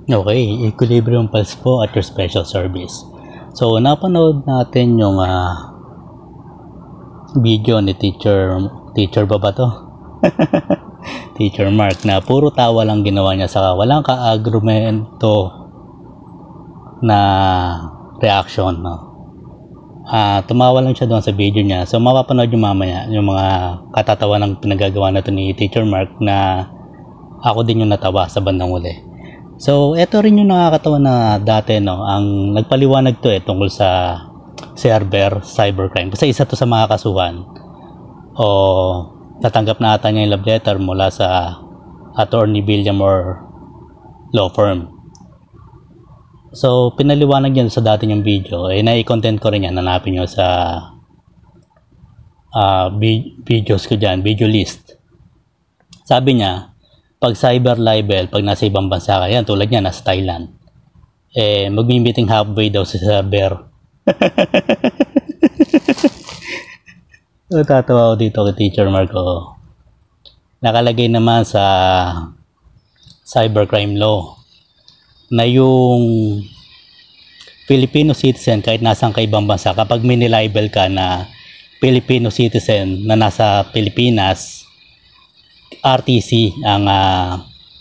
Okay, Equilibrium Pulse po at your special service. So, napanood natin yung video ni teacher ba to? Teacher Mark, na puro tawa lang ginawa niya, sa walang ka-agrumento na reaction, no? Tumawa lang siya doon sa video niya. So, mapapanood yung mamaya yung mga katatawa ng pinagagawa na to ni Teacher Mark, na ako din yung natawa sa bandang uli. So, eto rin yung nakakatawa na dati, no? Ang nagpaliwanag to tungkol sa cybercrime. Kasi isa to sa mga kasuhan. O, natanggap na ata niya yung love letter mula sa Attorney William or law firm. So, pinaliwanag yan sa dati yung video. Nai-content ko rin yan. Hanapin nyo sa videos ko dyan, video list. Sabi niya, pag cyber libel, pag nasa ibang bansa ka, yan, tulad niya, nasa Thailand, magmi-meeting halfway daw sa server. Tatawa ako dito kay Teacher Marco. Nakalagay naman sa cybercrime law na yung Filipino citizen, kahit nasang kaibang bansa, kapag may nilibel ka na Filipino citizen na nasa Pilipinas, RTC ang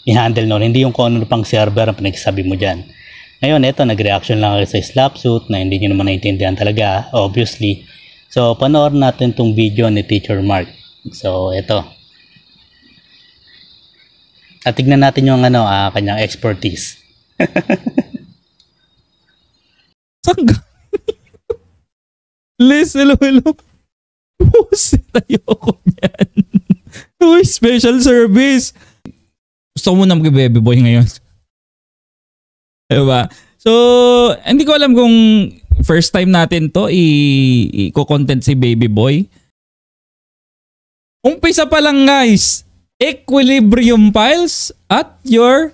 i-handle noon, hindi yung kung ano pang server ang pinagsasabi mo dyan. Ngayon, eto, nag-reaction lang kayo sa slap suit na hindi nyo naman naintindihan talaga, obviously. So, panoorin natin tong video ni Teacher Mark. So, eto. At tignan natin yung kanyang expertise. Sangga. Liz, hello. Pusit, ayoko yan. Uy, special service. Gusto ko muna mag-baby boy ngayon. Diba? So, hindi ko alam kung first time natin to i-content si baby boy. Umpisa pa lang, guys. Equilibrium Files at your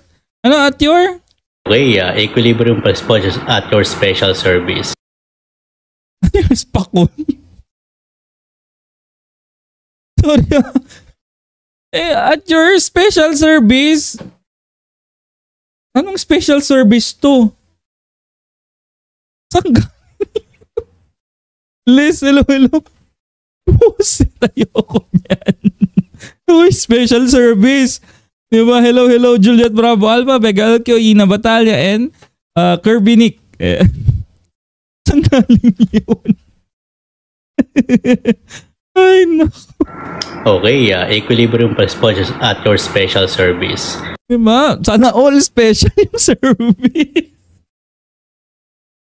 Okay, Equilibrium Pulse po at your special service. Spakon. Sorry. At your special service. Anong special service to? Sangga. Liz, hello. Pusit, ayoko yan. Uy, special service. Diba? Hello, Juliet Bravo Alpha, Begal Q, Ina Batalya, and Kirby Nick. Saan galing yun? Ay, naku. Okay, Equilibrium Pulse po at your special service. Diba? Sana all special yung service.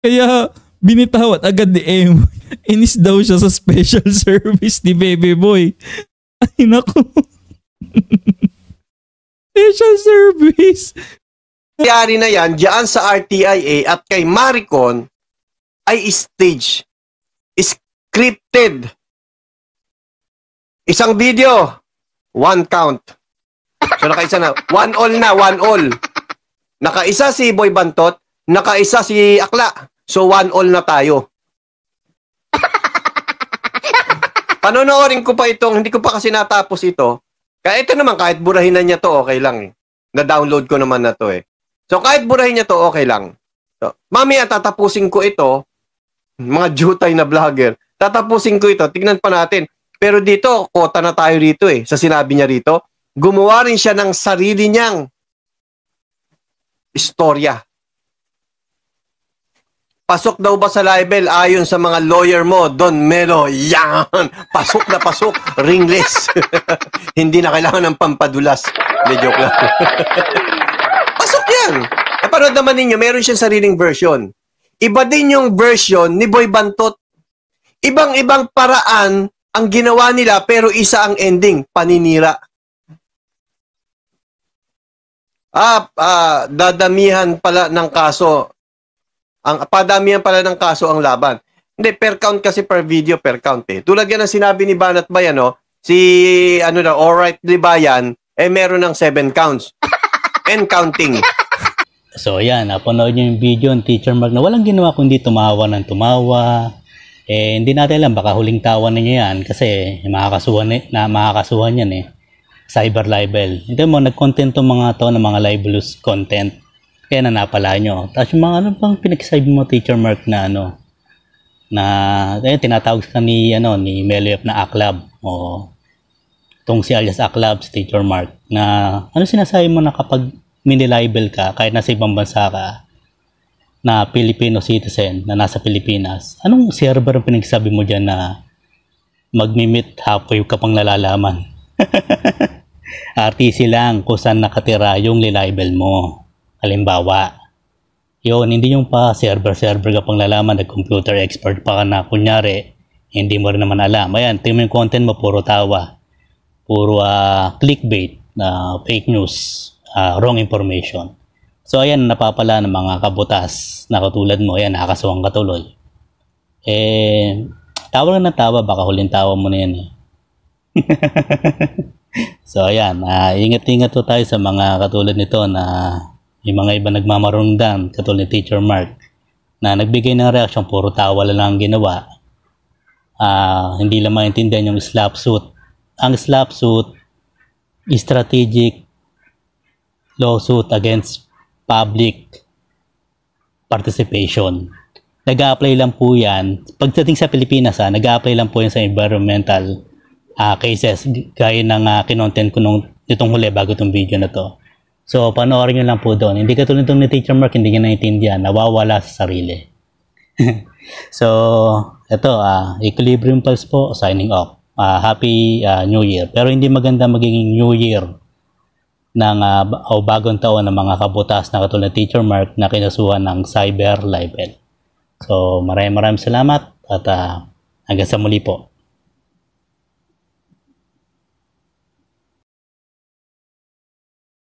Kaya binitawat agad ni M. Inis daw siya sa special service ni baby boy. Ay, naku. Special service. Nangyari na yan diyan sa RTIA at kay Maricon ay stage. Scripted. Isang video, one count. So nakaisa na, one all. Nakaisa si Boy Bantot, nakaisa si Akla. So one all na tayo. Panonoorin ko pa itong, hindi ko pa kasi natapos ito. Kaya ito naman, kahit burahin na niya to, okay lang eh. Na-download ko naman na to eh. So kahit burahin niya to, okay lang. So, mamaya tatapusin ko ito, mga jutay na vlogger, tatapusin ko ito, tignan pa natin. Pero dito, kota na tayo rito eh. Sa sinabi niya rito, gumawa rin siya ng sarili niyang istorya. Pasok daw ba sa libel ayon sa mga lawyer mo, Don Melo? Yan! Pasok na pasok, ringless. Hindi na kailangan ng pampadulas. Hindi, joke lang. Pasok yan! Napanood naman ninyo, meron siyang sariling version. Iba din yung version ni Boy Bantot. Ibang-ibang paraan ang ginawa nila, pero isa ang ending, paninira. Dadamihan pala ng kaso. Padamihan pala ng kaso ang laban. Hindi, per count kasi per video, per count eh. Tulad yan ang sinabi ni Banat Bayan, no? Si, Alright Libayan, meron ng 7 counts. And counting. So, ayan, napanood nyo yung video ng Teacher Mark na walang ginawa kundi tumawa ng tumawa. Hindi natin alam, baka huling tawa na niya yan kasi makakasuhan yan eh. cyber libel. Hindi mo, nag-content tong mga to ng mga libelous content. Kaya nanapala nyo. Tapos yung mga ano pang pinagsasabi mo, Teacher Mark, na ano, na tinatawag ka ni Meliop na Aklab o tong si alias Aklab, si Teacher Mark, na ano sinasabi mo na kapag mini-libel ka, kahit nasa ibang bansa ka, na Filipino citizen, na nasa Pilipinas, anong server ang pinagsabi mo dyan na mag-meet halfway ka pang nalalaman? RTC lang kung saan nakatira yung libel mo. Halimbawa, yun, hindi yung pa server ka pang lalaman, nag-computer expert pa ka na, kunyari, hindi mo rin naman alam. Ayan, tingnan mo yung content mo, puro tawa, puro clickbait, fake news, wrong information. So ayan, napapala ng mga kabutas na katulad mo, ayan, nakakasawang katuloy. Tawa na tawa, baka huling tawa mo na yan eh. So ayan, ingat-ingat po tayo sa mga katulad nito na yung mga iba nagmamarungdan, katulad ni Teacher Mark, na nagbigay ng reaction, puro tawa lang ang ginawa. Hindi lang maintindihan yung slap suit. Ang slap suit, strategic lawsuit against public participation. Nag-a-apply lang po yan. Pagdating sa Pilipinas, nag-a-apply lang po yan sa environmental cases, gaya ng kinontent ko nitong huli bago itong video na to. So, panoorin nyo lang po doon. Hindi katulad itong ni Teacher Mark, hindi nyo naintindihan, nawawala sa sarili. So, ito, Equilibrium Pulse po, signing off. Happy New Year. Pero hindi maganda magiging New Year ng bagong taon ng mga kabutas na katulad ni Teacher Mark na kinasuhan ng cyber libel. So, maraming salamat at hanggang sa muli po.